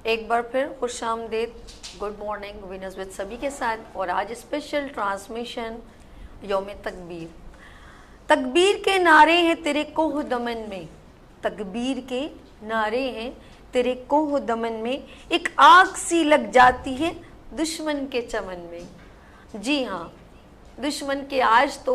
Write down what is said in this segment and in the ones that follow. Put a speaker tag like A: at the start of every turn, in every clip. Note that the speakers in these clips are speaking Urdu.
A: ایک بار پھر خوش آمدید. گڈ مارننگ وینس وتھ سبھی کے ساتھ. اور آج اسپیشل ٹرانسمیشن یوم تکبیر. تکبیر کے نعرے ہیں تیرے کوہ دمن میں, تکبیر کے نعرے ہیں تیرے کوہ دمن میں, ایک آگ سی لگ جاتی ہے دشمن کے چمن میں. جی ہاں, دشمن کے آج تو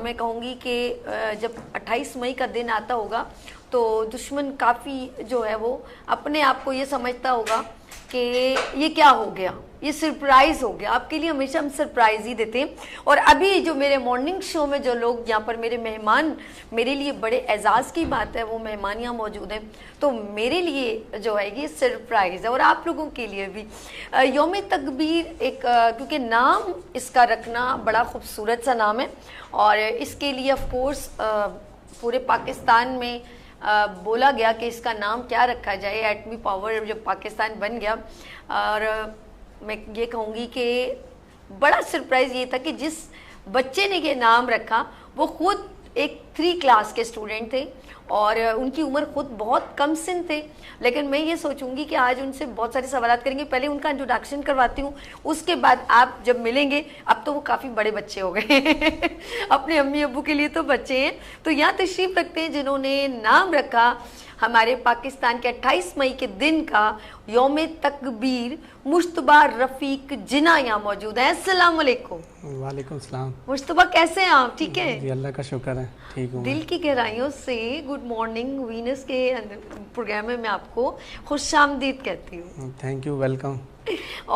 A: میں کہوں گی کہ جب 28 مئی کا دن آتا ہوگا تو دشمن کافی جو ہے وہ اپنے آپ کو یہ سمجھتا ہوگا کہ یہ کیا ہو گیا, یہ سرپرائز ہو گیا. آپ کے لیے ہمیشہ ہم سرپرائز ہی دیتے ہیں. اور ابھی جو میرے مارننگ شو میں جو لوگ یہاں پر میرے مہمان, میرے لیے بڑے اعزاز کی بات ہے وہ مہمان یہاں موجود ہیں, تو میرے لیے جو ہے یہ سرپرائز ہے اور آپ لوگوں کے لیے بھی. یوم تکبیر ایک کیونکہ نام اس کا رکھنا بڑا خوبصورت سا نام ہے, اور اس کے لیے آف کورس پورے پاکستان میں بولا گیا کہ اس کا نام کیا رکھا جائے. ایٹمی پاور جب پاکستان بن گیا, اور میں یہ کہوں گی کہ بڑا سرپرائز یہ تھا کہ جس بچے نے یہ نام رکھا وہ خود ایک 3 کلاس کے اسٹوڈنٹ تھے, اور ان کی عمر خود بہت کم سن تھے. لیکن میں یہ سوچوں گی کہ آج ان سے بہت سارے سوالات کریں گے. پہلے ان کا انٹروڈکشن کرواتی ہوں, اس کے بعد آپ جب ملیں گے, اب تو وہ کافی بڑے بچے ہو گئے اپنے امی ابو کے لیے تو بچے ہیں. تو یہاں تشریف رکھتے ہیں جنہوں نے نام رکھا ہمارے پاکستان کے 28 مئی کے دن کا یوم تکبیر. مشتبہ رفیق جناح یہاں موجود ہیں. السلام علیکم.
B: وعلیکم السلام.
A: مشتبہ کیسے ہیں آپ؟ ٹھیک ہے
B: جی, اللہ کا شکر ہے, ٹھیک ہوں.
A: دل کی گہرائیوں سے گڈ مارننگ وینس کے پروگرام میں آپ کو خوش آمدید کہتی ہوں.
B: Thank you, welcome.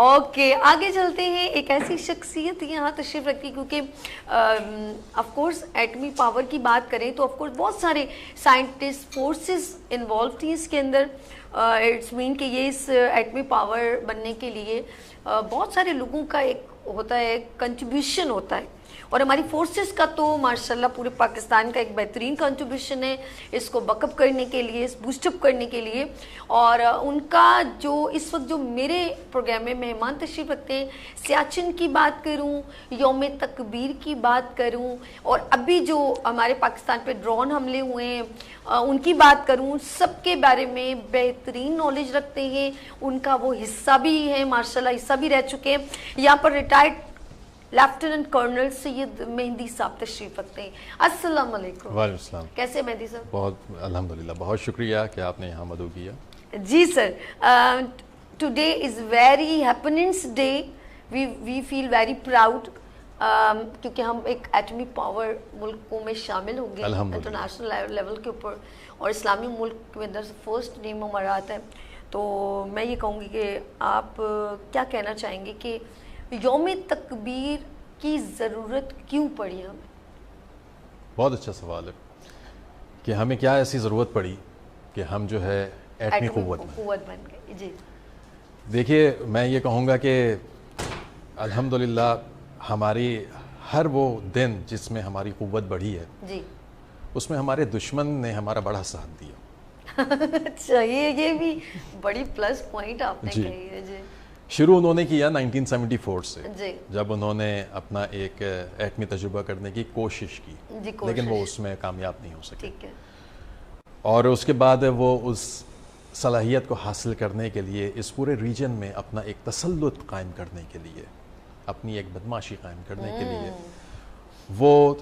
A: اوکے, آگے چلتے ہیں. ایک ایسی شخصیت یہاں تشریف رکھتی کیونکہ آف کورس ایٹمی پاور کی بات کریں تو آف کورس بہت سارے سائنٹسٹ فورسز انوالو تھی اس کے اندر. اٹس مین کہ یہ اس ایٹمی پاور بننے کے لیے بہت سارے لوگوں کا ایک ہوتا ہے, کنٹریبیوشن ہوتا ہے, اور ہماری فورسز کا تو ماشاءاللہ پورے پاکستان کا ایک بہترین کنٹریبیوشن ہے اس کو بیک اپ کرنے کے لیے, اس بوسٹ اپ کرنے کے لیے. اور ان کا جو اس وقت جو میرے پروگرام میں مہمان تشریف رکھتے ہیں, سیاچن کی بات کروں, یوم تکبیر کی بات کروں, اور ابھی جو ہمارے پاکستان پہ ڈرون حملے ہوئے ہیں ان کی بات کروں, سب کے بارے میں بہترین نالج رکھتے ہیں. ان کا وہ حصہ بھی ہے ماشاءاللہ, حصہ بھی رہ چکے ہیں. یہاں پر ریٹائرڈ لیفٹیننٹ کرنل سید مہدی صاحب تشریف رکھتے ہیں. السلام علیکم.
C: وعلیکم السلام.
A: کیسے مہدی صاحب؟
C: بہت الحمدللہ, بہت شکریہ کہ آپ نے یہاں مدعو کیا.
A: جی sir, today is very happiness day. We feel very proud کیونکہ ہم ایک ایٹمی پاور ملکوں میں شامل ہوں گے انٹرنیشنل لیول کے اوپر, اور اسلامی ملک کے اندر سے فرسٹ نیم ہمارا آتا ہے. تو میں یہ کہوں گی کہ آپ کیا کہنا چاہیں گے کہ یوم تکبیر کی ضرورت کیوں پڑی ہمیں؟
C: بہت اچھا سوال ہے کہ ہمیں کیا ایسی ضرورت پڑی کہ ہم جو ہے ایٹمی قوت
A: بن گئے. جی
C: دیکھیے, میں یہ کہوں گا کہ الحمدللہ ہماری ہر وہ دن جس میں ہماری قوت بڑھی ہے,
A: جی,
C: اس میں ہمارے دشمن نے ہمارا بڑا ساتھ دیا.
A: اچھا, یہ بھی بڑی پلس پوائنٹ آپ نے کہی ہے. جی,
C: شروع انہوں نے کیا 1974 سے,
A: جی,
C: جب انہوں نے اپنا ایک ایٹمی تجربہ کرنے کی کوشش کی,
A: جی,
C: لیکن وہ اس میں کامیاب نہیں ہو سکے.
A: ٹھیک ہے.
C: اور اس کے بعد وہ اس صلاحیت کو حاصل کرنے کے لیے اس پورے ریجن میں اپنا ایک تسلط قائم کرنے کے لیے, اپنی ایک بدماشی قائم کرنے کے لیے وہ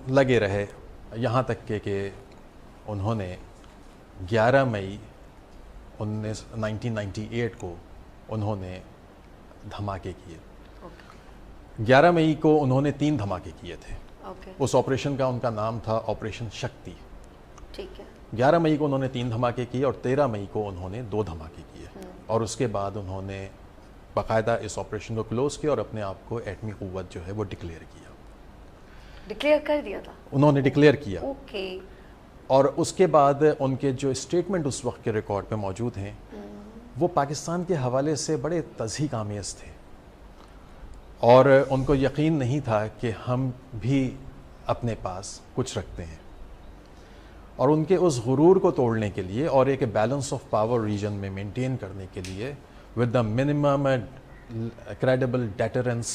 C: لگے رہے, یہاں تک کہ انہوں نے 11 مئی 1998 کو انہوں نے دھماکے کیے. 11 مئی کو انہوں نے 3 دھماکے کیے تھے. اس آپریشن کا ان کا نام تھا آپریشن شکتی.
A: ٹھیک ہے.
C: 11 مئی کو انہوں نے 3 دھماکے کیے اور 13 مئی کو انہوں نے 2 دھماکے کیے, اور اس کے بعد انہوں نے باقاعدہ اس آپریشن کو کلوز کیا اور اپنے آپ کو ایٹمی قوت جو ہے وہ ڈکلیئر کیا.
A: ڈکلیئر کر دیا تھا انہوں
C: نے, ڈکلیئر کیا.
A: اوکے.
C: اور اس کے بعد ان کے جو اسٹیٹمنٹ اس وقت کے ریکارڈ پہ موجود ہیں وہ پاکستان کے حوالے سے بڑے تضحیک آمیز تھے, اور ان کو یقین نہیں تھا کہ ہم بھی اپنے پاس کچھ رکھتے ہیں. اور ان کے اس غرور کو توڑنے کے لیے اور ایک بیلنس آف پاور ریجن میں مینٹین کرنے کے لیے with the minimum credible deterrence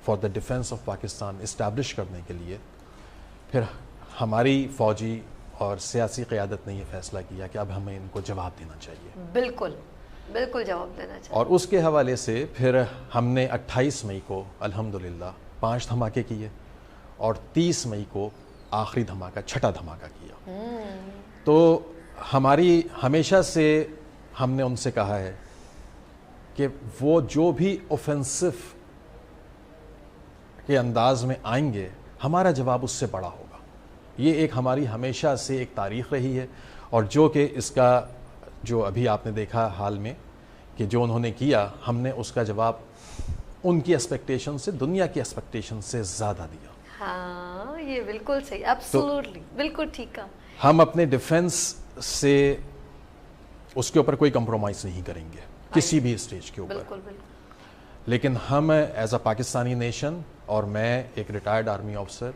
C: for the defence of Pakistan establish کرنے کے لیے پھر ہماری فوجی اور سیاسی قیادت نے یہ فیصلہ کیا کہ اب ہمیں ان کو جواب دینا چاہیے.
A: بالکل. بالکل جواب دینا چاہتا
C: اور اس کے حوالے سے پھر ہم نے 28 مئی کو الحمدللہ 5 دھماکے کیے اور 30 مئی کو آخری دھماکہ چھٹا دھماکہ کیا. تو ہماری ہمیشہ سے ہم نے ان سے کہا ہے کہ وہ جو بھی اوفینسو کے انداز میں آئیں گے ہمارا جواب اس سے بڑا ہوگا. یہ ایک ہماری ہمیشہ سے ایک تاریخ رہی ہے اور جو کہ اس کا جو ابھی آپ نے دیکھا حال میں کہ جو انہوں نے کیا ہم نے اس کا جواب ان کی ایکسپیکٹیشن سے دنیا کی ایکسپیکٹیشن سے زیادہ دیا.
A: ہاں یہ بالکل صحیح, ایبسولوٹلی بالکل ٹھیک ہے.
C: ہم اپنے ڈیفنس سے اس کے اوپر کوئی کمپرومائز نہیں کریں گے کسی بھی اسٹیج کے اوپر.
A: بالکل بالکل.
C: لیکن ہم ایز اے پاکستانی نیشن اور میں ایک ریٹائرڈ آرمی آفسر,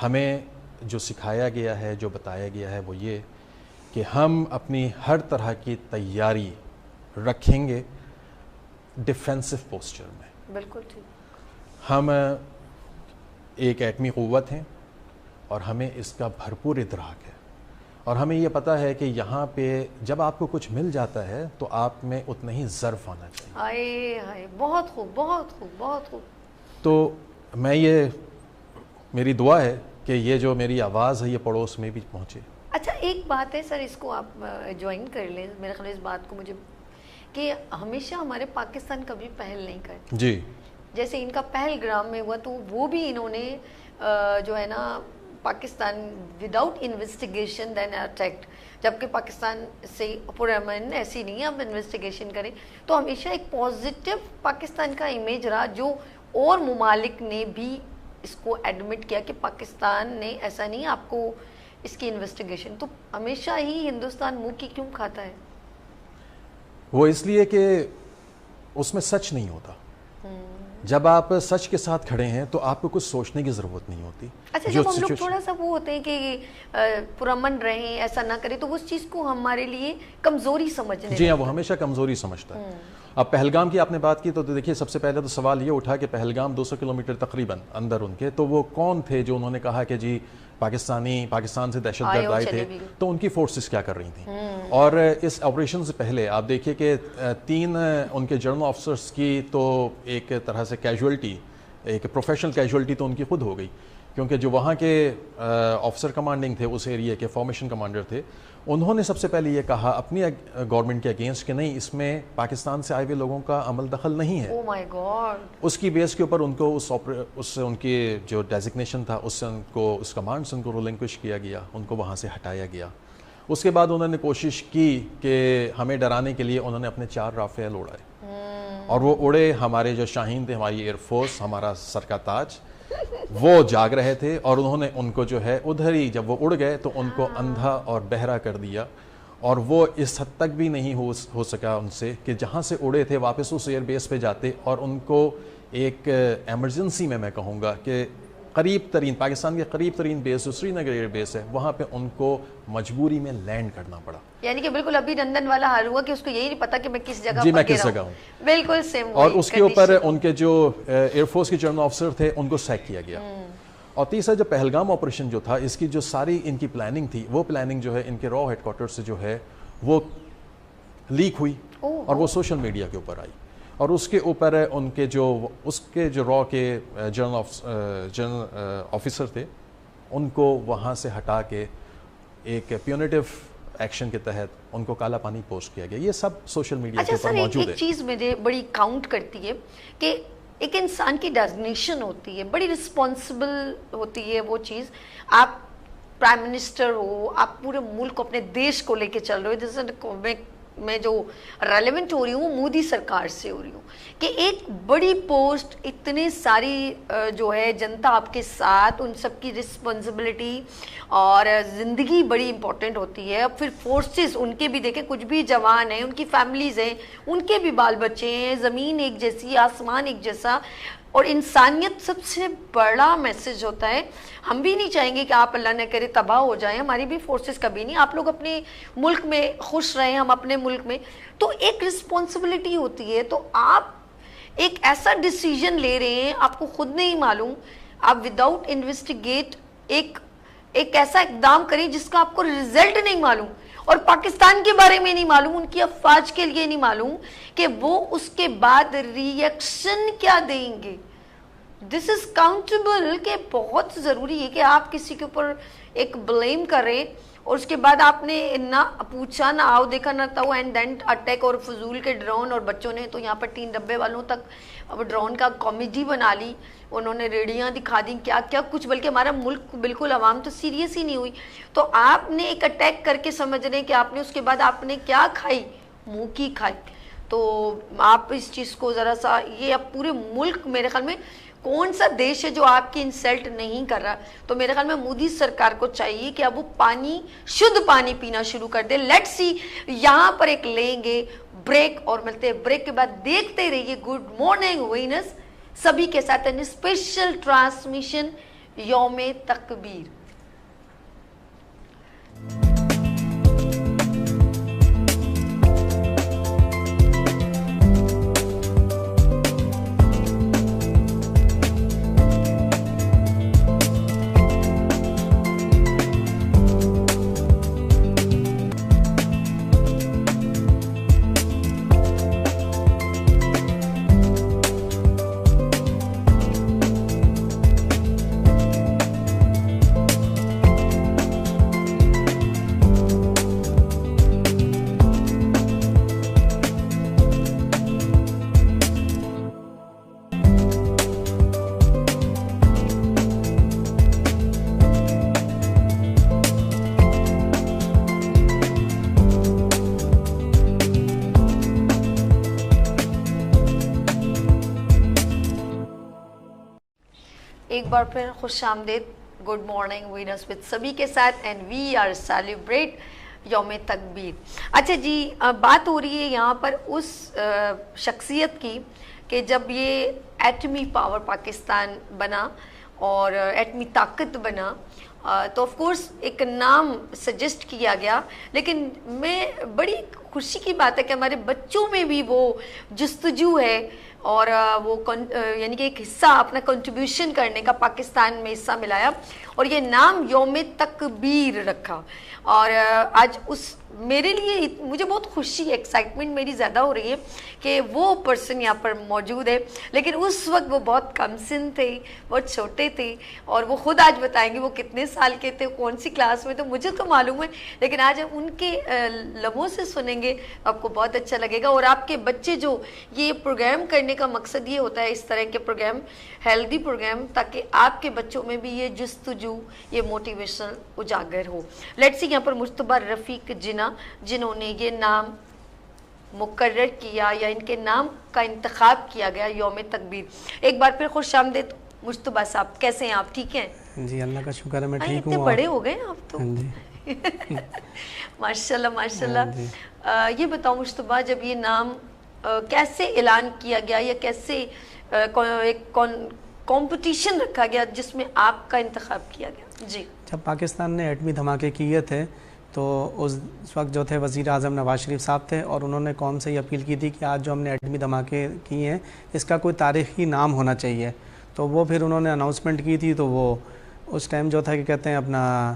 C: ہمیں جو سکھایا گیا ہے جو بتایا گیا ہے وہ یہ کہ ہم اپنی ہر طرح کی تیاری رکھیں گے ڈیفینسو پوسچر میں.
A: بالکل ٹھیک.
C: ہم ایک ایٹمی قوت ہیں اور ہمیں اس کا بھرپور ادراک ہے اور ہمیں یہ پتہ ہے کہ یہاں پہ جب آپ کو کچھ مل جاتا ہے تو آپ میں اتنا ہی ظرف آنا چاہیے.
A: آئے ہائے, بہت خوب بہت خوب بہت خوب.
C: تو میں یہ میری دعا ہے کہ یہ جو میری آواز ہے یہ پڑوس میں بھی پہنچے.
A: اچھا ایک بات ہے سر, اس کو آپ جوائن کر لیں میرے خیال اس بات کو مجھے, کہ ہمیشہ ہمارے پاکستان کبھی پہل نہیں کرتے.
C: جی
A: جیسے ان کا پہلگام میں ہوا تو وہ بھی انہوں نے جو ہے نا پاکستان وداؤٹ انویسٹیگیشن دین اٹیکٹ, جبکہ پاکستان سے پرامن ایسی نہیں ہے اب انویسٹیگیشن کریں. تو ہمیشہ ایک پازیٹیو پاکستان کا امیج رہا جو اور ممالک نے بھی اس کو ایڈمٹ کیا کہ پاکستان نے ایسا نہیں آپ کو اس کی انویسٹیگیشن. تو ہمیشہ ہی ہندوستان منہ کی کیوں کھاتا ہے؟
C: وہ اس لیے کہ اس میں سچ نہیں ہوتا. جب آپ سچ کے ساتھ کھڑے ہیں تو آپ کو کچھ سوچنے کی ضرورت نہیں ہوتی.
A: اچھا جب ہم لوگ تھوڑا سا وہ ہوتے ہیں کہ پرامن رہیں ایسا نہ کریں تو اس چیز کو ہمارے لیے کمزوری سمجھنے.
C: جی ہاں, وہ ہمیشہ کمزوری سمجھتا ہے. اب پہلگام کی آپ نے بات کی تو دیکھیے سب سے پہلے تو سوال یہ اٹھا کہ پہلگام 200 کلومیٹر تقریباً اندر ان کے, تو وہ کون تھے جو انہوں نے کہا کہ جی پاکستان سے دہشت گرد آئے تھے, تو ان کی فورسز کیا کر رہی تھیں. اور اس آپریشن سے پہلے آپ دیکھیے کہ 3 ان کے جنرل آفسرس کی تو ایک طرح سے کیجولٹی, ایک پروفیشنل کیجولٹی تو ان کی خود ہو گئی, کیونکہ جو وہاں کے آفسر کمانڈنگ تھے اس ایریے کے فارمیشن کمانڈر تھے, انہوں نے سب سے پہلے یہ کہا اپنی گورنمنٹ کے اگینسٹ کہ نہیں اس میں پاکستان سے آئے ہوئے لوگوں کا عمل دخل نہیں ہے.
A: او مائی گاڈ. اس
C: کی بیس کے اوپر ان کو اس ان کی جو ڈیزگنیشن تھا اس سے ان کو اس کمانڈ سے ان کو رولنکوش کیا گیا, ان کو وہاں سے ہٹایا گیا. اس کے بعد انہوں نے کوشش کی کہ ہمیں ڈرانے کے لیے انہوں نے اپنے 4 رافیل اڑائے اور وہ اڑے. ہمارے جو شاہین تھے, ہماری ایئر فورس, ہمارا سر کا تاج, وہ جاگ رہے تھے اور انہوں نے ان کو جو ہے ادھر ہی جب وہ اڑ گئے تو ان کو اندھا اور بہرا کر دیا. اور وہ اس حد تک بھی نہیں ہو سکا ان سے کہ جہاں سے اڑے تھے واپس اس ایئر بیس پہ جاتے اور ان کو ایک ایمرجنسی میں کہوں گا کہ قریب ترین پاکستان کے قریب ترین بیس جو سری نگر ایئر بیس ہے وہاں پہ ان کو مجبوری میں لینڈ کرنا پڑا.
A: یعنی کہ بالکل ابھی لندن والا حال ہوا کہ اس کو یہی نہیں پتا کہ میں کس جگہ
C: جی میں کس جگہ ہوں.
A: بالکل سیم.
C: اور اس کے اوپر ان کے جو ایئر فورس کے جنرل آفسر تھے ان کو سیک کیا گیا. اور تیسرا جو پہلگام آپریشن جو تھا اس کی جو ساری ان کی پلاننگ تھی وہ پلاننگ جو ہے ان کے را ہیڈ کوارٹر سے جو ہے وہ لیک ہوئی اور وہ سوشل میڈیا کے اوپر آئی. اور اس کے اوپر ان کے جو را کے جنرل آفیسر تھے ان کو وہاں سے ہٹا کے ایک پیونیٹیو ایکشن کے تحت ان کو کالا پانی پوسٹ کیا گیا. یہ سب سوشل میڈیا کے اوپر موجود ہے.
A: ایک چیز مجھے بڑی کاؤنٹ کرتی ہے کہ ایک انسان کی ڈیزگنیشن ہوتی ہے, بڑی رسپانسبل ہوتی ہے وہ چیز. آپ پرائم منسٹر ہو, آپ پورے ملک کو اپنے دیش کو لے کے چل رہے ہو. جیسے میں جو ریلیونٹ ہو رہی ہوں مودی سرکار سے ہو رہی ہوں کہ ایک بڑی پوسٹ, اتنی ساری جو ہے جنتا آپ کے ساتھ, ان سب کی رسپانسبلٹی اور زندگی بڑی امپورٹنٹ ہوتی ہے. اب پھر فورسز ان کے بھی دیکھیں, کچھ بھی جوان ہیں, ان کی فیملیز ہیں, ان کے بھی بال بچے ہیں. زمین ایک جیسی, آسمان ایک جیسا, اور انسانیت سب سے بڑا میسج ہوتا ہے. ہم بھی نہیں چاہیں گے کہ آپ اللہ نہ کرے تباہ ہو جائیں, ہماری بھی فورسز کبھی نہیں. آپ لوگ اپنے ملک میں خوش رہیں, ہم اپنے ملک میں. تو ایک رسپانسبلٹی ہوتی ہے. تو آپ ایک ایسا ڈیسیجن لے رہے ہیں, آپ کو خود نہیں معلوم, آپ وداؤٹ انویسٹیگیٹ ایک ایسا اقدام کریں جس کا آپ کو رزلٹ نہیں معلوم, اور پاکستان کے بارے میں نہیں معلوم, ان کی افواج کے لیے نہیں معلوم کہ وہ اس کے بعد ریئیکشن کیا دیں گے. دس از کاؤنٹیبل, کہ بہت ضروری ہے کہ آپ کسی کے اوپر ایک بلیم کریں اور اس کے بعد آپ نے نہ پوچھا نہ آؤ دیکھا نہ تھا اینڈ دین اٹیک, اور فضول کے ڈرون, اور بچوں نے تو یہاں پر 3 ڈبے والوں تک اب ڈرون کا کامیڈی بنا لی, انہوں نے ریڑیاں دکھا دیں کیا کیا کچھ, بلکہ ہمارا ملک بالکل عوام تو سیریس ہی نہیں ہوئی. تو آپ نے ایک اٹیک کر کے سمجھ رہے ہیں کہ آپ نے اس کے بعد آپ نے کیا کھائی, منہ کی کھائی. تو آپ اس چیز کو ذرا سا, یہ اب پورے ملک میرے خیال میں کون سا دیش ہے جو آپ کی انسلٹ نہیں کر رہا. تو میرے خیال میں مودی سرکار کو چاہیے کہ اب وہ پانی, شدھ پانی پینا شروع کر دے. لیٹس سی, یہاں پر ایک لیں گے بریک اور ملتے ہیں بریک کے بعد. دیکھتے رہیے گڈ مارننگ وینس سبھی کے ساتھ اسپیشل ٹرانسمیشن یوم تکبیر. ایک بار پھر خوش آمدید, گڈ مارننگ وینس وتھ سبھی کے ساتھ, اینڈ وی آر سیلیبریٹ یوم تکبیر. اچھا جی, بات ہو رہی ہے یہاں پر اس شخصیت کی کہ جب یہ ایٹمی پاور پاکستان بنا اور ایٹمی طاقت بنا تو آف کورس ایک نام سجیسٹ کیا گیا, لیکن میں بڑی خوشی کی بات ہے کہ ہمارے بچوں میں بھی وہ جستجو ہے اور وہ یعنی کہ ایک حصہ اپنا کنٹریبیوشن کرنے کا پاکستان میں حصہ ملایا اور یہ نام یوم تکبیر رکھا. اور آج اس میرے لیے مجھے بہت خوشی, ایکسائٹمنٹ میری زیادہ ہو رہی ہے کہ وہ پرسن یہاں پر موجود ہے, لیکن اس وقت وہ بہت کم سن تھے, بہت چھوٹے تھے, اور وہ خود آج بتائیں گے وہ کتنے سال کے تھے, کون سی کلاس میں. تو مجھے تو معلوم ہے, لیکن آج ہم ان کے لبوں سے سنیں گے آپ کو بہت اچھا لگے گا. اور آپ کے بچے جو یہ پروگرام کرنے کا مقصد یہ ہوتا ہے, اس طرح کے پروگرام, ہیلدی پروگرام, تاکہ آپ کے بچوں میں بھی یہ جستجو, یہ موٹیویشن اجاگر ہو. لیٹس سی, یہاں پر مجتبیٰ رفیق جناح جنہوں نے یہ نام مقرر کیا یا ان کے نام کا انتخاب کیا گیا یوم تکبیر. ایک بار پھر خوش آمدید مجتبیٰ صاحب, کیسے ہیں آپ, ٹھیک ہیں؟
B: جی اللہ کا شکر ہے میں ٹھیک ہوں.
A: اتنے بڑے ہو گئے آپ تو, ماشاءاللہ ماشاءاللہ. یہ بتاؤ مجتبیٰ, جب یہ نام کیسے اعلان کیا گیا یا کیسے ایک کمپٹیشن رکھا گیا جس میں آپ کا انتخاب کیا گیا؟ جی,
B: جب پاکستان نے ایٹمی دھماکے کیے تھے تو اس وقت جو تھے وزیر اعظم نواز شریف صاحب تھے, اور انہوں نے قوم سے یہ اپیل کی تھی کہ آج جو ہم نے ایٹمی دھماکے کیے ہیں اس کا کوئی تاریخی نام ہونا چاہیے. تو وہ پھر انہوں نے اناؤنسمنٹ کی تھی, تو وہ اس ٹائم جو تھا کہ کہتے ہیں اپنا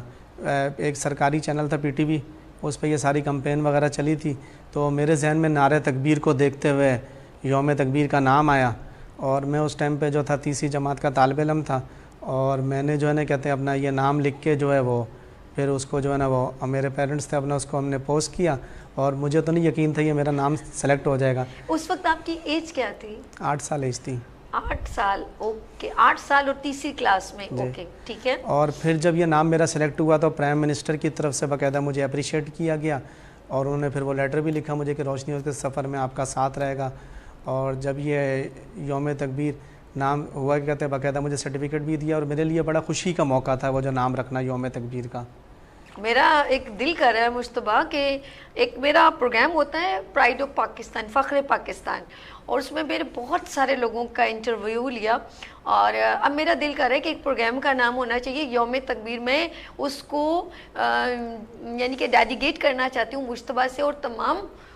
B: ایک سرکاری چینل تھا PTV, اس پہ یہ ساری کمپین وغیرہ چلی تھی. تو میرے ذہن میں نعرہ تکبیر کو دیکھتے ہوئے یوم تکبیر کا نام آیا, اور میں اس ٹائم پہ جو تھا 3ری جماعت کا طالب علم تھا, اور میں نے جو ہے نا کہتے ہیں اپنا یہ نام لکھ کے جو ہے وہ پھر اس کو جو ہے نا وہ میرے پیرنٹس تھے اپنا اس کو ہم نے پوسٹ کیا, اور مجھے تو نہیں یقین تھا یہ میرا نام سلیکٹ ہو جائے گا.
A: اس وقت آپ کی ایج کیا تھی؟
B: 8 سال ایج تھی.
A: 8 سال, اوکے, 8 سال اور 3ری کلاس میں, اوکے ٹھیک ہے.
B: اور پھر جب یہ نام میرا سلیکٹ ہوا تو پرائم منسٹر کی طرف سے باقاعدہ مجھے اپریشیٹ کیا گیا, اور انہوں نے پھر وہ لیٹر بھی لکھا مجھے کہ روشنی اس کے سفر میں آپ کا ساتھ رہے گا. اور جب یہ یوم تکبیر نام ہوا کہ کہتے ہیں باقاعدہ مجھے سرٹیفکیٹ بھی دیا, اور میرے لیے بڑا خوشی کا موقع تھا وہ جو نام رکھنا یوم تکبیر کا.
A: میرا ایک دل کر رہا ہے مجتبیٰ کہ ایک میرا پروگرام ہوتا ہے پرائڈ آف پاکستان, فخر پاکستان, اور اس میں میرے بہت سارے لوگوں کا انٹرویو لیا, اور اب میرا دل کر رہا ہے کہ ایک پروگرام کا نام ہونا چاہیے یوم تکبیر. میں اس کو یعنی کہ ڈیڈیکیٹ کرنا چاہتی ہوں مجتبیٰ سے اور تمام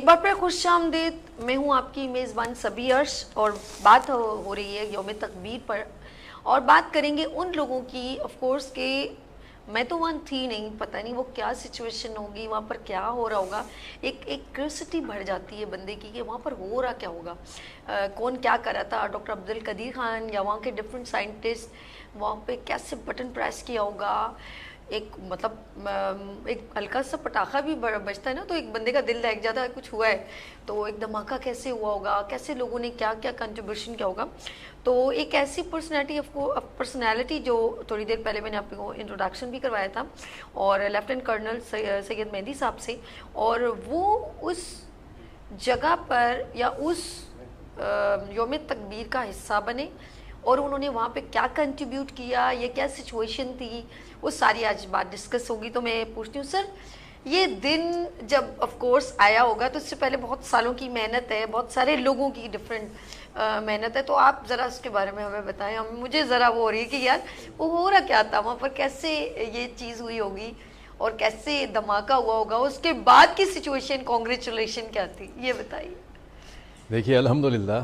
A: ایک بار پھر خوش آمدید. میں ہوں آپ کی میزبان سبی عرش اور بات ہو رہی ہے یوم تکبیر پر, اور بات کریں گے ان لوگوں کی آف کورس کہ میں تو وہاں تھی نہیں, پتہ نہیں وہ کیا سچویشن ہوگی, وہاں پر کیا ہو رہا ہوگا. ایک کیوریوسٹی بڑھ جاتی ہے بندے کی کہ وہاں پر ہو رہا کیا ہوگا, کون کیا کر رہا تھا, ڈاکٹر عبدالقدیر خان یا وہاں کے ڈفرینٹ سائنٹسٹ وہاں پہ کیسے بٹن پریس کیا ہوگا. ایک مطلب ایک ہلکا سا پٹاخہ بھی بجتا ہے نا تو ایک بندے کا دل دہک جاتا ہے کچھ ہوا ہے, تو ایک دھماکہ کیسے ہوا ہوگا, کیسے لوگوں نے کیا کیا کنٹریبیوشن کیا ہوگا. تو ایک ایسی پرسنالٹی جو تھوڑی دیر پہلے میں نے آپ کو انٹروڈکشن بھی کروایا تھا, اور لیفٹیننٹ کرنل سید مہدی صاحب سے, اور وہ اس جگہ پر یا اس یوم تکبیر کا حصہ بنے اور انہوں نے وہاں پہ کیا کنٹریبیوٹ کیا, یہ کیا سچویشن تھی, وہ ساری آج بات ڈسکس ہوگی. تو میں پوچھتی ہوں سر, یہ دن جب آف کورس آیا ہوگا تو اس سے پہلے بہت سالوں کی محنت ہے, بہت سارے لوگوں کی ڈفرینٹ محنت ہے, تو آپ ذرا اس کے بارے میں ہمیں بتائیں. مجھے ذرا وہ ہو رہی ہے کہ یار وہ ہو رہا کیا تھا وہاں پر, کیسے یہ چیز ہوئی ہوگی اور کیسے دھماکہ ہوا ہوگا, اس کے بعد کی سچویشن کانگریچولیشن کیا تھی, یہ بتائیے.
C: دیکھیے الحمدللہ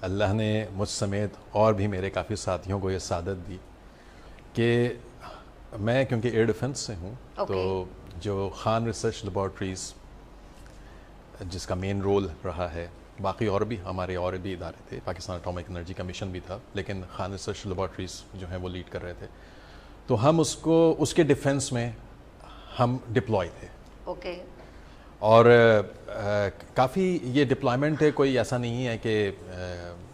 C: اللہ نے مجھ سمیت اور بھی میرے کافی ساتھیوں کو یہ سعادت دی کہ میں کیونکہ ایئر ڈیفنس سے ہوں, تو جو خان ریسرچ لیبارٹریز جس کا مین رول رہا ہے, باقی اور بھی ہمارے اور بھی ادارے تھے, پاکستان اٹامک انرجی کمیشن بھی تھا, لیکن خان ریسرچ لیبارٹریز جو ہیں وہ لیڈ کر رہے تھے, تو ہم اس کے ڈیفنس میں ہم ڈپلوائے تھے.
A: اوکے.
C: اور کافی یہ ڈپلائمنٹ ہے, کوئی ایسا نہیں ہے کہ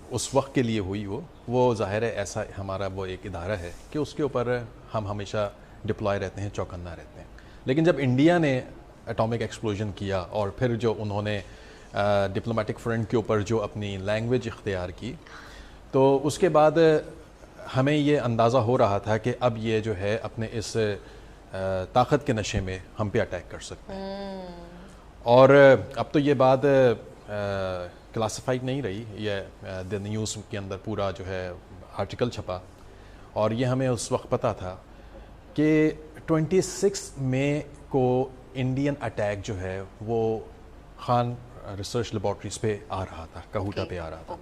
C: اس وقت کے لیے ہوئی ہو, وہ ظاہر ہے ایسا ہمارا وہ ایک ادارہ ہے کہ اس کے اوپر ہم ہمیشہ ڈپلوائے رہتے ہیں, چوکنا رہتے ہیں. لیکن جب انڈیا نے اٹامک ایکسپلوژن کیا اور پھر جو انہوں نے ڈپلومیٹک فرنٹ کے اوپر جو اپنی لینگویج اختیار کی, تو اس کے بعد ہمیں یہ اندازہ ہو رہا تھا کہ اب یہ جو ہے اپنے اس طاقت کے نشے میں ہم پہ اٹیک کر سکتے ہیں. اور اب تو یہ بات کلاسیفائڈ نہیں رہی, یہ دی نیوز کے اندر پورا جو ہے آرٹیکل چھپا, اور یہ ہمیں اس وقت پتہ تھا کہ 26 مئی کو انڈین اٹیک جو ہے وہ خان ریسرچ لیبارٹریز پہ آ رہا تھا, کہوٹا پہ آ رہا تھا.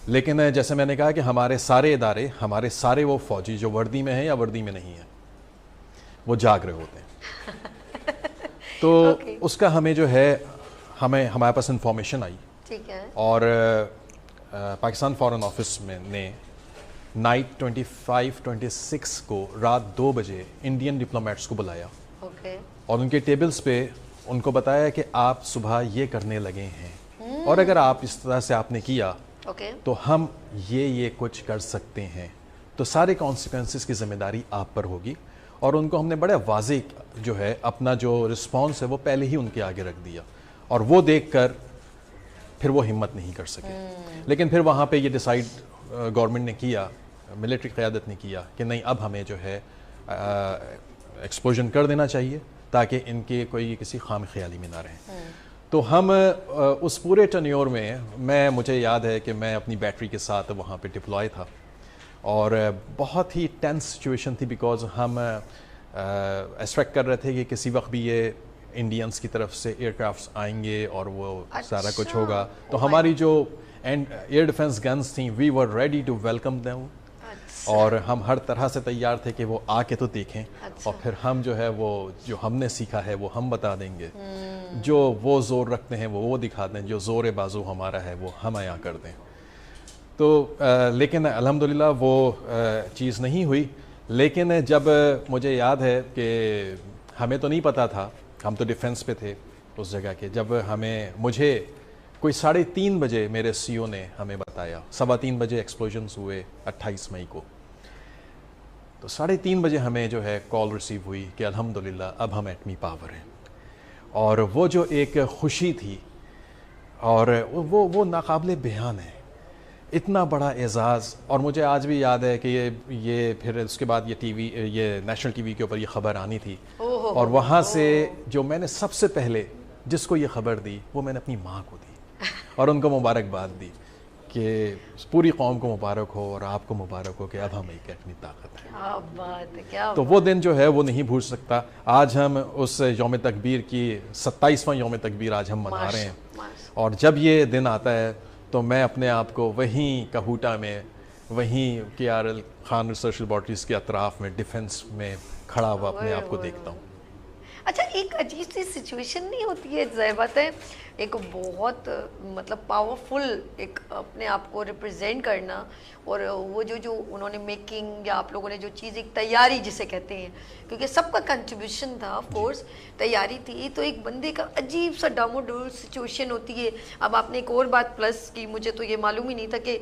C: لیکن جیسے میں نے کہا کہ ہمارے سارے ادارے, ہمارے سارے وہ فوجی جو وردی میں ہیں یا وردی میں نہیں ہیں, وہ جاگ رہے ہوتے ہیں. تو اس کا ہمیں جو ہے ہمارے پاس انفارمیشن آئی, اور پاکستان فارن آفس میں نے نائٹ 25-26 کو رات 2 بجے انڈین ڈپلومیٹس کو بلایا, اور ان کے ٹیبلز پہ ان کو بتایا کہ آپ صبح یہ کرنے لگے ہیں, اور اگر آپ اس طرح سے آپ نے کیا تو ہم یہ کچھ کر سکتے ہیں, تو سارے کانسیکوینسز کی ذمہ داری آپ پر ہوگی. اور ان کو ہم نے بڑے واضح جو ہے اپنا جو رسپانس ہے وہ پہلے ہی ان کے آگے رکھ دیا, اور وہ دیکھ کر پھر وہ ہمت نہیں کر سکے. لیکن پھر وہاں پہ یہ ڈیسائیڈ گورنمنٹ نے کیا, ملٹری قیادت نے کیا کہ نہیں, اب ہمیں جو ہے ایکسپلوژن کر دینا چاہیے تاکہ ان کے کوئی کسی خام خیالی میں نہ رہیں. تو ہم اس پورے ٹنیور میں مجھے یاد ہے کہ میں اپنی بیٹری کے ساتھ وہاں پہ ڈپلوائے تھا, اور بہت ہی ٹینس سچویشن تھی, بیکاز ہم ایکسپیکٹ کر رہے تھے کہ کسی وقت بھی یہ انڈینس کی طرف سے ایئر کرافٹس آئیں گے اور وہ سارا کچھ ہوگا. تو ہماری جو ایئر ڈیفنس گنز تھیں, وی ور ریڈی ٹو ویلکم دیم, اور ہم ہر طرح سے تیار تھے کہ وہ آ کے تو دیکھیں, اور پھر ہم جو ہے وہ جو ہم نے سیکھا ہے وہ ہم بتا دیں گے, جو وہ زور رکھتے ہیں وہ دکھا دیں, جو زور بازو ہمارا ہے وہ ہم عیاں کر دیں. تو لیکن الحمدللہ وہ چیز نہیں ہوئی. لیکن جب مجھے یاد ہے کہ ہمیں تو نہیں پتہ تھا, ہم تو ڈیفنس پہ تھے اس جگہ کے, جب مجھے کوئی 3:30 بجے میرے سی او نے ہمیں بتایا, 3:15 بجے ایکسپلوژنس ہوئے 28 مئی کو, تو 3:30 بجے ہمیں جو ہے کال ریسیو ہوئی کہ الحمدللہ اب ہم ایٹمی پاور ہیں. اور وہ جو ایک خوشی تھی, اور وہ ناقابل بیان ہے, اتنا بڑا اعزاز. اور مجھے آج بھی یاد ہے کہ یہ پھر اس کے بعد یہ نیشنل ٹی وی کے اوپر یہ خبر آنی تھی, اور وہاں سے جو میں نے سب سے پہلے جس کو یہ خبر دی وہ میں نے اپنی ماں کو دی, اور ان کو مبارکباد دی کہ پوری قوم کو مبارک ہو اور آپ کو مبارک ہو کہ اب ہم ایک ایٹمی طاقت ہے.
A: کیا بات ہے, کیا
C: تو وہ دن جو ہے وہ نہیں بھول سکتا. آج ہم اس یوم تکبیر کی 27واں یوم تکبیر آج ہم منا رہے ہیں, اور جب یہ دن آتا ہے تو میں اپنے آپ کو وہیں کہوٹا میں, وہیں KRL خان ریسرچ لیبارٹریز کے اطراف میں ڈیفنس میں کھڑا ہوا اپنے آپ کو دیکھتا ہوں.
A: اچھا, ایک عجیب سی سچویشن نہیں ہوتی ہے, ظاہر بات ہے ایک بہت مطلب پاورفل ایک اپنے آپ کو ریپرزینٹ کرنا, اور وہ جو انہوں نے میکنگ یا آپ لوگوں نے جو چیز ایک تیاری جسے کہتے ہیں, کیونکہ سب کا کنٹریبیوشن تھا, آف کورس تیاری تھی, تو ایک بندے کا عجیب سا ڈامو ڈول سچویشن ہوتی ہے. اب آپ نے ایک اور بات پلس کی, مجھے تو یہ معلوم ہی نہیں تھا کہ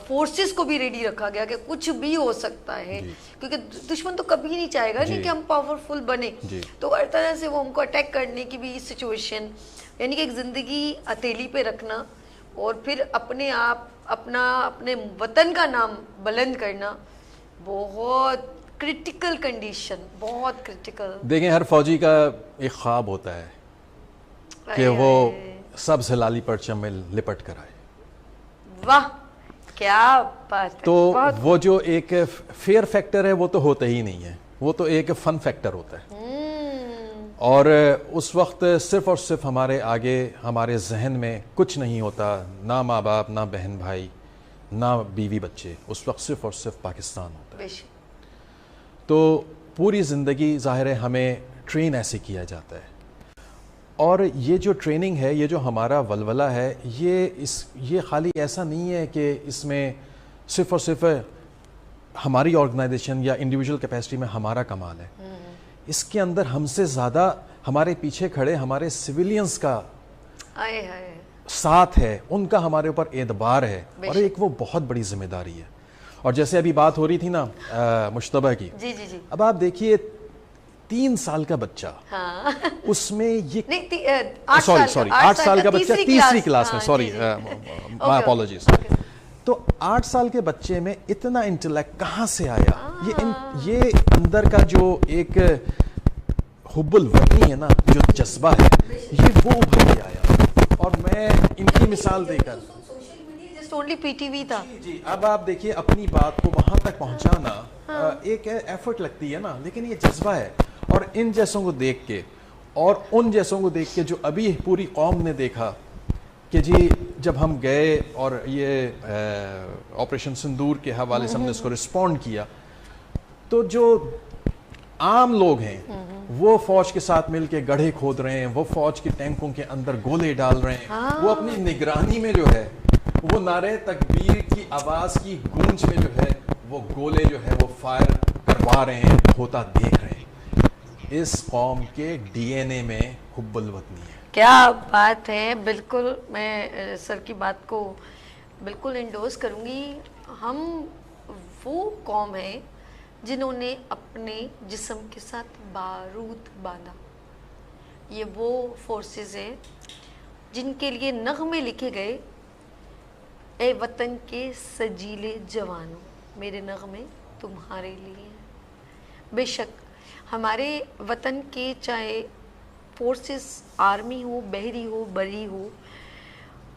A: فورسز کو بھی ریڈی رکھا گیا کہ کچھ بھی ہو سکتا ہے, کیونکہ دشمن تو کبھی نہیں چاہے گا نہیں کہ ہم پاورفل بنے, تو ہر طرح سے وہ ہم کو اٹیک کرنے کی بھی سچویشن, یعنی کہ ایک زندگی ہتھیلی پہ رکھنا اور پھر اپنے آپ اپنے وطن کا نام بلند کرنا, بہت کرٹیکل کنڈیشن, بہت کرٹیکل.
C: دیکھیں, ہر فوجی کا ایک خواب ہوتا ہے کہ وہ سبز ہلالی پرچم میں لپٹ کر آئے.
A: واہ, کیا بات ہے.
C: تو وہ جو ایک فیئر فیکٹر ہے وہ تو ہوتا ہی نہیں ہے, وہ تو ایک فن فیکٹر ہوتا ہے. اور اس وقت صرف اور صرف ہمارے آگے ہمارے ذہن میں کچھ نہیں ہوتا, نہ ماں باپ, نہ بہن بھائی, نہ بیوی بچے, اس وقت صرف اور صرف پاکستان ہوتا ہے. تو پوری زندگی ظاہر ہے ہمیں ٹرین ایسے کیا جاتا ہے, اور یہ جو ٹریننگ ہے, یہ جو ہمارا ولولہ ہے, یہ خالی ایسا نہیں ہے کہ اس میں صرف اور صرف ہماری آرگنائزیشن یا انڈیویجول کیپیسٹی میں ہمارا کمال ہے. اس کے اندر ہم سے زیادہ ہمارے پیچھے کھڑے ہمارے سویلینز کا ساتھ ہے, ان کا ہمارے اوپر اعتبار ہے, اور ایک وہ بہت بڑی ذمہ داری ہے. اور جیسے ابھی بات ہو رہی تھی نا مشتبہ کی, اب آپ دیکھیے 3 سال کا بچہ, اس میں یہ سوری 8 سال کا بچہ تیسری کلاس میں, سوری مائی اپالوجیز. تو 8 سال کے بچے میں اتنا انٹلیکٹ کہاں سے آیا؟ یہ اندر کا جو ایک حب الوطنی ہے نا, جو جذبہ ہے, یہ وہ ابھر کے آیا. اور میں ان کی مثال دے کر جی اب آپ دیکھیے اپنی بات کو وہاں تک پہنچانا ایک ایفرٹ لگتی ہے نا, لیکن یہ جذبہ ہے. اور ان جیسوں کو دیکھ کے اور ان جیسوں کو دیکھ کے جو ابھی پوری قوم نے دیکھا کہ جی جب ہم گئے اور یہ آپریشن سندور کے حوالے سے ہم نے اس کو رسپونڈ کیا, تو جو عام لوگ ہیں وہ فوج کے ساتھ مل کے گڑھے کھود رہے ہیں, وہ فوج کے ٹینکوں کے اندر گولے ڈال رہے ہیں, وہ اپنی نگرانی میں جو ہے وہ نعرہ تکبیر کی آواز کی گونج میں جو ہے وہ گولے جو ہے وہ فائر کروا رہے ہیں, ہوتا دیکھ رہے ہیں. اس قوم کے ڈی این اے میں حب الوطنی ہے.
A: کیا بات ہے, بالکل میں سر کی بات کو بالکل انڈورس کروں گی. ہم وہ قوم ہیں جنہوں نے اپنے جسم کے ساتھ بارود باندھا. یہ وہ فورسز ہیں جن کے لیے نغمے لکھے گئے, اے وطن کے سجیلے جوانوں, میرے نغمے تمہارے لیے ہیں. بے شک ہمارے وطن کے چاہے فورسز آرمی ہو, بحری ہو, بری ہو,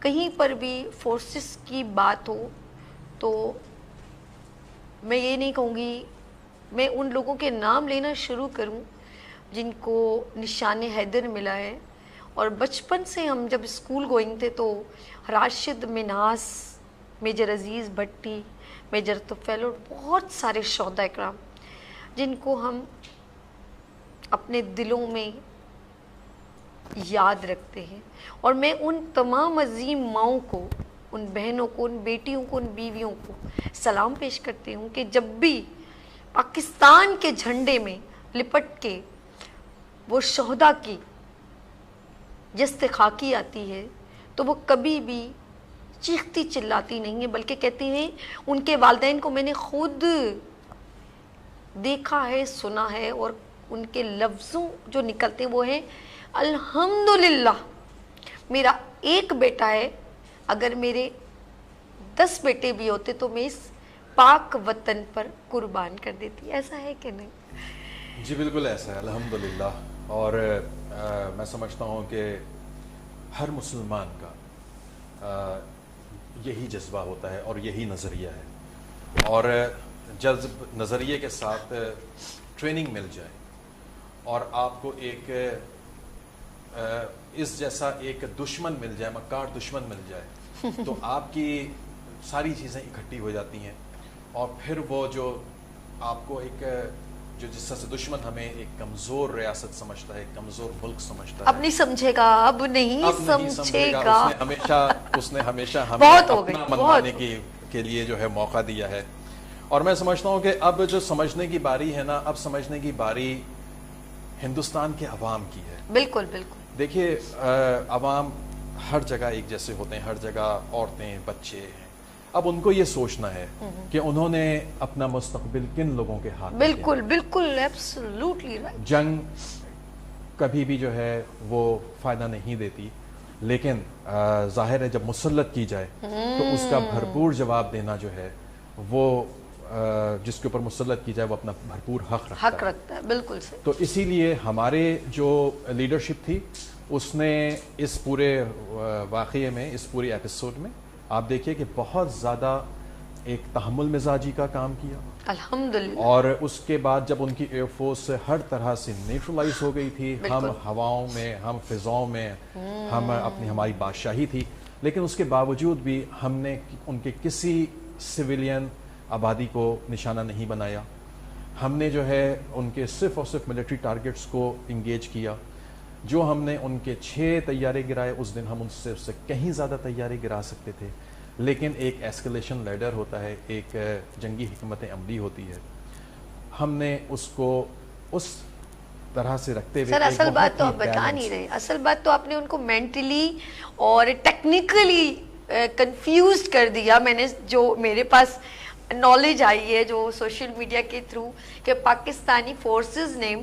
A: کہیں پر بھی فورسز کی بات ہو تو میں یہ نہیں کہوں گی, میں ان لوگوں کے نام لینا شروع کروں جن کو نشان حیدر ملا ہے. اور بچپن سے ہم جب اسکول گوئنگ تھے تو راشد مناس, میجر عزیز بھٹی, میجر طفیل اور بہت سارے شہداء اکرام جن کو ہم اپنے دلوں میں یاد رکھتے ہیں. اور میں ان تمام عظیم ماؤں کو, ان بہنوں کو, ان بیٹیوں کو, ان بیویوں کو سلام پیش کرتی ہوں کہ جب بھی پاکستان کے جھنڈے میں لپٹ کے وہ شہداء کی جست خاکی آتی ہے تو وہ کبھی بھی چیختی چلاتی نہیں ہے, بلکہ کہتی ہیں ان کے والدین کو میں نے خود دیکھا ہے, سنا ہے, اور ان کے لفظوں جو نکلتے ہیں وہ ہیں الحمدللہ میرا ایک بیٹا ہے, اگر میرے 10 بیٹے بھی ہوتے تو میں اس پاک وطن پر قربان کر دیتی. ایسا ہے کہ نہیں؟
C: جی بالکل ایسا ہے الحمدللہ. اور میں سمجھتا ہوں کہ ہر مسلمان کا یہی جذبہ ہوتا ہے اور یہی نظریہ ہے، اور جذب نظریے کے ساتھ ٹریننگ مل جائے اور آپ کو ایک اس جیسا ایک دشمن مل جائے، مکار دشمن مل جائے، تو آپ کی ساری چیزیں اکٹھی ہو جاتی ہیں، اور پھر وہ جو آپ کو ایک جو جس طرح سے دشمن ہمیں ایک کمزور ریاست سمجھتا ہے، ایک کمزور ملک سمجھتا ہے،
A: اب نہیں سمجھے گا، اب نہیں سمجھے گا،
C: اس نے ہمیشہ ہمیں
A: بہت ہو گئی،
C: اپنا منوانے کے لیے جو ہے موقع دیا ہے. اور میں سمجھتا ہوں کہ اب جو سمجھنے کی باری ہے نا، اب سمجھنے کی باری ہندوستان کے عوام کی ہے.
A: بالکل بالکل.
C: دیکھیے عوام ہر جگہ ایک جیسے ہوتے ہیں، ہر جگہ عورتیں بچے ہیں. اب ان کو یہ سوچنا ہے کہ انہوں نے اپنا مستقبل کن لوگوں کے ہاتھ میں دیا.
A: بالکل بالکل ایبسلیوٹلی رائٹ.
C: جنگ کبھی بھی جو ہے وہ فائدہ نہیں دیتی، لیکن ظاہر ہے جب مسلط کی جائے تو اس کا بھرپور جواب دینا جو ہے وہ جس کے اوپر مسلط کی جائے وہ اپنا بھرپور حق رکھتا ہے.
A: بالکل صحیح.
C: تو اسی لیے ہمارے جو لیڈرشپ تھی اس نے اس پورے واقعے میں، اس پوری ایپیسوڈ میں آپ دیکھیے کہ بہت زیادہ ایک تحمل مزاجی کا کام کیا
A: الحمدللہ.
C: اور اس کے بعد جب ان کی ایئر فورس ہر طرح سے نیوٹرلائز ہو گئی تھی، ہم ہواؤں میں، ہم فضاؤں میں، ہماری بادشاہی تھی، لیکن اس کے باوجود بھی ہم نے ان کے کسی سویلین آبادی کو نشانہ نہیں بنایا. ہم نے جو ہے ان کے صرف اور صرف ملٹری ٹارگٹس کو انگیج کیا. جو ہم نے ان کے 6 طیارے گرائے، اس دن ہم ان سے کہیں زیادہ طیارے گرا سکتے تھے، لیکن ایک ایسکلیشن لیڈر ہوتا ہے، ایک جنگی حکمت عملی ہوتی ہے. ہم نے اس کو اس طرح سے رکھتے ہوئے
A: سر اصل بات تو آپ بتا نہیں رہے، اصل بات تو آپ نے ان کو مینٹلی اور ٹیکنیکلی کنفیوزڈ کر دیا. میں نے جو میرے پاس نالج آئی ہے جو سوشل میڈیا کے تھرو، کہ پاکستانی فورسز نے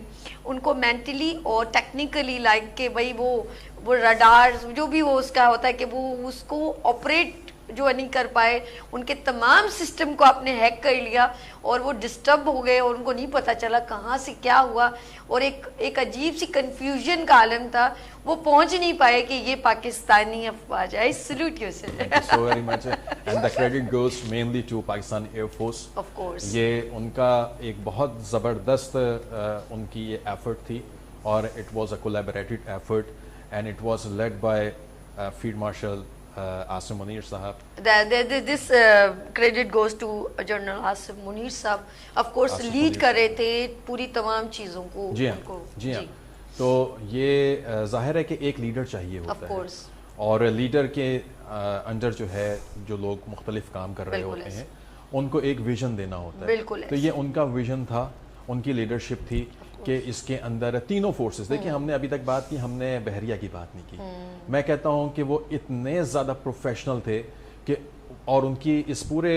A: ان کو مینٹلی اور ٹیکنیکلی لائک کہ بھائی وہ رڈار جو بھی وہ اس کا ہوتا ہے کہ وہ اس کو آپریٹ جو نہیں کر پائے، ان کے تمام سسٹم کو آپ نے ہیک کر لیا اور وہ ڈسٹرب ہو گئے اور ان کو نہیں پتہ چلا کہاں سے کیا ہوا، اور ایک عجیب سی کنفیوژن کا عالم تھا. وہ پہنچ نہیں پائے کہ یہ پاکستانی افواج ہے. Salute you sir.
C: Thank you so very much. And the credit goes mainly to Pakistan Air Force.
A: Of course.
C: یہ ان کا ایک بہت زبردست ان کی یہ ایفرٹ تھی، اور it was a collaborated effort and it was led by Field Marshal Asim Munir sahab.
A: This credit goes to General Asim Munir صاحب. Of course lead کر رہے تھے پوری تمام چیزوں کو.
C: جی ہاں. تو یہ ظاہر ہے کہ ایک لیڈر چاہیے ہوتا ہے، اور لیڈر کے انڈر جو ہے جو لوگ مختلف کام کر رہے ہوتے ہیں ان کو ایک ویژن دینا ہوتا ہے. تو یہ ان کا ویژن تھا، ان کی لیڈرشپ تھی کہ اس کے اندر تینوں فورسز. دیکھیں ہم نے ابھی تک بات کی، ہم نے بحریہ کی بات نہیں کی. میں کہتا ہوں کہ وہ اتنے زیادہ پروفیشنل تھے کہ، اور ان کی اس پورے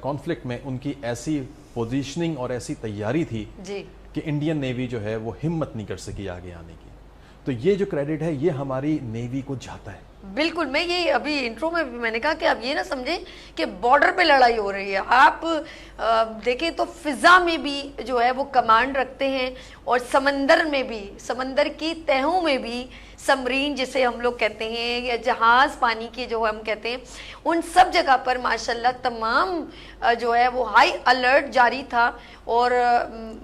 C: کانفلکٹ میں ان کی ایسی پوزیشننگ اور ایسی تیاری تھی کہ انڈین نیوی جو ہے وہ ہمت نہیں کر سکی آگے آنے کی. تو یہ جو کریڈٹ ہے یہ ہماری نیوی کو جاتا ہے.
A: بالکل. میں یہ ابھی انٹرو میں بھی میں نے کہا کہ آپ یہ نہ سمجھیں کہ بارڈر پہ لڑائی ہو رہی ہے. آپ دیکھیں تو فضا میں بھی جو ہے وہ کمانڈ رکھتے ہیں، اور سمندر میں بھی، سمندر کی تہوں میں بھی سمرین جسے ہم لوگ کہتے ہیں، یا جہاز پانی کے جو ہم کہتے ہیں، ان سب جگہ پر ماشاءاللہ تمام جو ہے وہ ہائی الرٹ جاری تھا. اور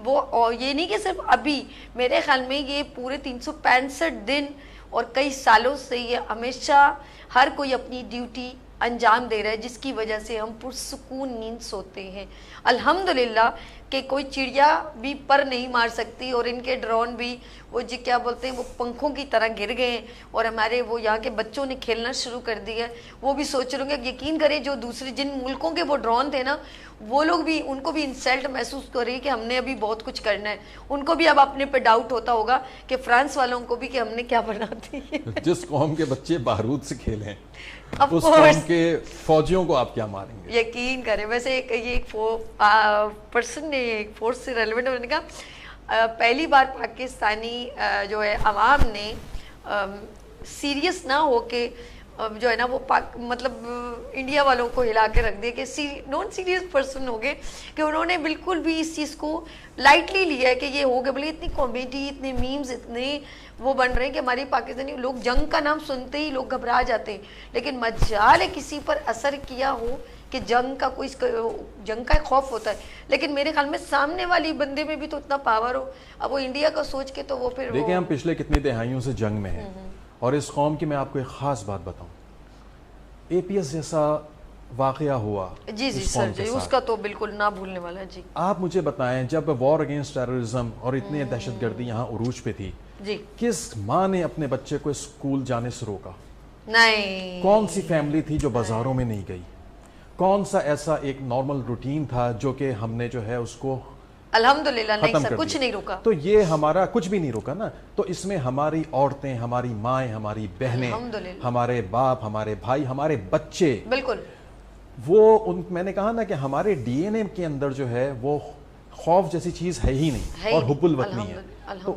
A: وہ یہ نہیں کہ صرف ابھی، میرے خیال میں یہ پورے 365 دن اور کئی سالوں سے یہ ہمیشہ ہر کوئی اپنی ڈیوٹی انجام دے رہا ہے، جس کی وجہ سے ہم پرسکون نیند سوتے ہیں الحمدللہ. کہ کوئی چڑیا بھی پر نہیں مار سکتی، اور ان کے ڈرون بھی وہ جی کیا بولتے ہیں وہ پنکھوں کی طرح گر گئے ہیں. اور ہمارے وہ یہاں کے بچوں نے کھیلنا شروع کر دیا، وہ بھی سوچ رہے ہوں گے. یقین کریں جو دوسرے جن ملکوں کے وہ ڈرون تھے نا، وہ لوگ بھی، ان کو بھی انسلٹ محسوس کر رہی ہے کہ ہم نے ابھی بہت کچھ کرنا ہے. ان کو بھی اب اپنے پہ ڈاؤٹ ہوتا ہوگا کہ فرانس والوں کو بھی کہ ہم نے کیا بنا دی.
C: جس قوم کے بچے بارود سے کھیلیں اس قوم کے فوجیوں کو آپ کیا ماریں گے.
A: یقین کریں. ویسے یہ ایک پرسن نے ایک فورس سے ریلیونٹ ہونے کا پہلی بار پاکستانی جو ہے عوام نے سیریس نہ ہو کے جو ہے نا وہ مطلب انڈیا والوں کو ہلا کے رکھ دیا کہ نان سیریس پرسن ہو گئے کہ انہوں نے بالکل بھی اس چیز کو لائٹلی لیا ہے کہ یہ ہو گیا. بولے اتنی کامیڈی, اتنے میمز, اتنے وہ بن رہے ہیں کہ ہماری پاکستانی لوگ جنگ کا نام سنتے ہی لوگ گھبرا جاتے ہیں, لیکن مجال ہے کسی پر اثر کیا ہو کہ جنگ کا ایک خوف ہوتا ہے, لیکن میرے خیال میں سامنے والی بندے میں بھی تو اتنا پاور ہو. اب وہ انڈیا کا سوچ کے تو وہ پھر
C: دیکھیں ہم پچھلے کتنی دہائیوں سے جنگ میں ہیں, اور اس قوم کی میں آپ کو ایک خاص بات بتاؤں, اے پی ایس جیسا واقعہ ہوا
A: جی سر جی, اس کا تو بالکل نہ بھولنے والا. جی
C: آپ مجھے بتائیں, جب وار اگینسٹ ٹیررزم اور اتنی دہشت گردی یہاں عروج پہ تھی,
A: جی
C: کس ماں نے اپنے بچے کو اسکول جانے سے روکا؟
A: نہیں.
C: کون سی فیملی تھی جو بازاروں میں نہیں گئی؟ کون سا ایسا ایک نارمل روٹین تھا جو کہ ہم نے جو ہے اس کو
A: الحمدللہ نہیں سر, کچھ نہیں روکا.
C: تو یہ ہمارا کچھ بھی نہیں روکا نا. تو اس میں ہماری عورتیں, ہماری مائیں, ہماری بہنیں, ہمارے باپ, ہمارے بھائی, ہمارے بچے,
A: بالکل
C: وہ میں نے کہا نا کہ ہمارے ڈی این اے کے اندر جو ہے وہ خوف جیسی چیز ہے ہی نہیں, اور حب الوطنی ہے. تو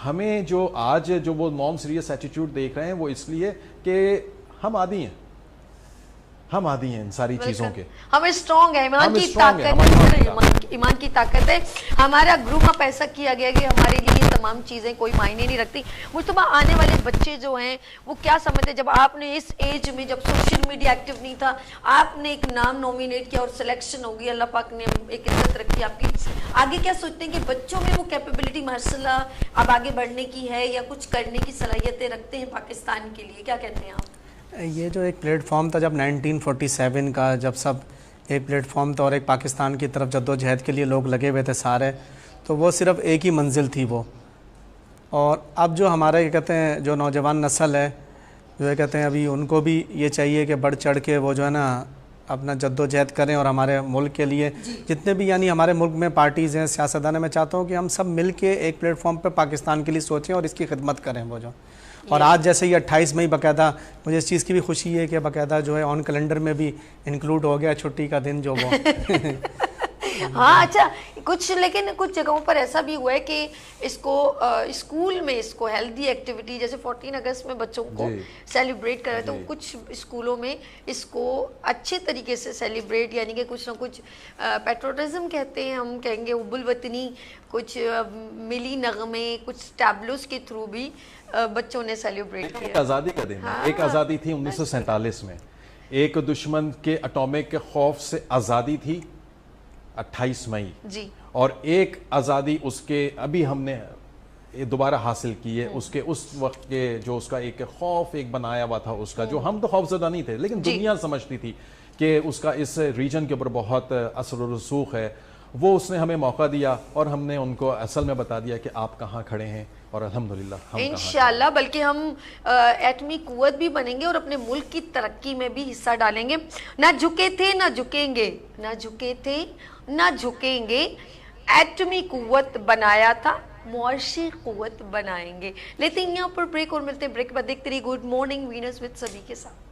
C: ہمیں جو آج جو وہ نان سیریس ایٹیٹیوڈ دیکھ رہے ہیں وہ اس لیے کہ ہم عادی ہیں, ہم عادی ہیں ان ساری چیزوں کے.
A: ہم اسٹرانگ ہیں, ایمان کی طاقت, ایمان کی طاقت ہے. ہمارا گروپ اپ ایسا کیا گیا کہ ہمارے لیے تمام چیزیں کوئی معنی نہیں رکھتی. مجھے آنے والے بچے جو ہیں وہ کیا سمجھتے, جب آپ نے اس ایج میں, جب سوشل میڈیا ایکٹیو نہیں تھا, آپ نے ایک نام نومینیٹ کیا اور سلیکشن ہو گئی, اللہ پاک نے ایک عزت رکھی آپ کی, آگے کیا سوچتے ہیں کہ بچوں میں وہ کیپیبلٹی ماشاءاللہ اب آگے بڑھنے کی ہے یا کچھ کرنے کی صلاحیتیں رکھتے ہیں پاکستان کے لیے, کیا کہتے ہیں آپ؟
B: یہ جو ایک پلیٹ فارم تھا جب 1947 کا, جب سب ایک پلیٹ فارم تھا اور ایک پاکستان کی طرف جد و جہد کے لیے لوگ لگے ہوئے تھے سارے, تو وہ صرف ایک ہی منزل تھی وہ. اور اب جو ہمارے کیا کہتے ہیں جو نوجوان نسل ہے, جو یہ کہتے ہیں ابھی ان کو بھی یہ چاہیے کہ بڑھ چڑھ کے وہ جو ہے نا اپنا جد و جہد کریں, اور ہمارے ملک کے لیے جتنے بھی یعنی ہمارے ملک میں پارٹیز ہیں, سیاستدان ہیں, میں چاہتا ہوں کہ ہم سب مل کے ایک پلیٹ فارم پہ پاکستان کے لیے سوچیں اور اس کی خدمت کریں وہ جو. اور آج جیسے یہ 28 مئی باقاعدہ مجھے اس چیز کی بھی خوشی ہے کہ باقاعدہ جو ہے آن کیلنڈر میں بھی انکلوڈ ہو گیا چھٹی کا دن جو وہ
A: ہاں اچھا کچھ, لیکن کچھ جگہوں پر ایسا بھی ہوا ہے کہ اس کو اسکول میں اس کو ہیلدی ایکٹیویٹی, جیسے 14 اگست میں بچوں کو سیلیبریٹ کر رہے, تو کچھ اسکولوں میں اس کو اچھے طریقے سے سیلیبریٹ, یعنی کہ کچھ نہ کچھ پیٹروٹزم کہتے ہیں, ہم کہیں گے حب الوطنی, کچھ ملی نغمے, کچھ ٹیبلوز کے تھرو بھی بچوں نے سیلیبریٹ کیا.
C: آزادی کا دن ہے, ایک آزادی تھی 1947 میں, ایک دشمن کے اٹامک خوف سے آزادی تھی 28 مئی
A: جی,
C: اور ایک آزادی اس کے ابھی ہم نے دوبارہ حاصل کی ہے, اس کے اس وقت کے جو اس کا ایک خوف ایک بنایا ہوا تھا اس کا, جو ہم تو خوف زدہ نہیں تھے لیکن دنیا سمجھتی تھی کہ اس کا اس ریجن کے اوپر بہت اثر و رسوخ ہے. وہ اس نے ہمیں موقع دیا اور ہم نے ان کو اصل میں بتا دیا کہ آپ کہاں کھڑے ہیں, اور الحمدللہ ہم
A: انشاءاللہ بلکہ ہم ایٹمی قوت بھی بنیں گے اور اپنے ملک کی ترقی میں بھی حصہ ڈالیں گے. نہ جھکے تھے نہ جھکیں گے, نہ جھکے تھے نہ جھکیں گے, ایٹمی قوت بنایا تھا, معاشی قوت بنائیں گے. لیتے ہیں یہاں پر بریک اور ملتے ہیں بریک بعد. دیکھتے رہیے گڈ مارننگ وینس وتھ سبھی کے ساتھ.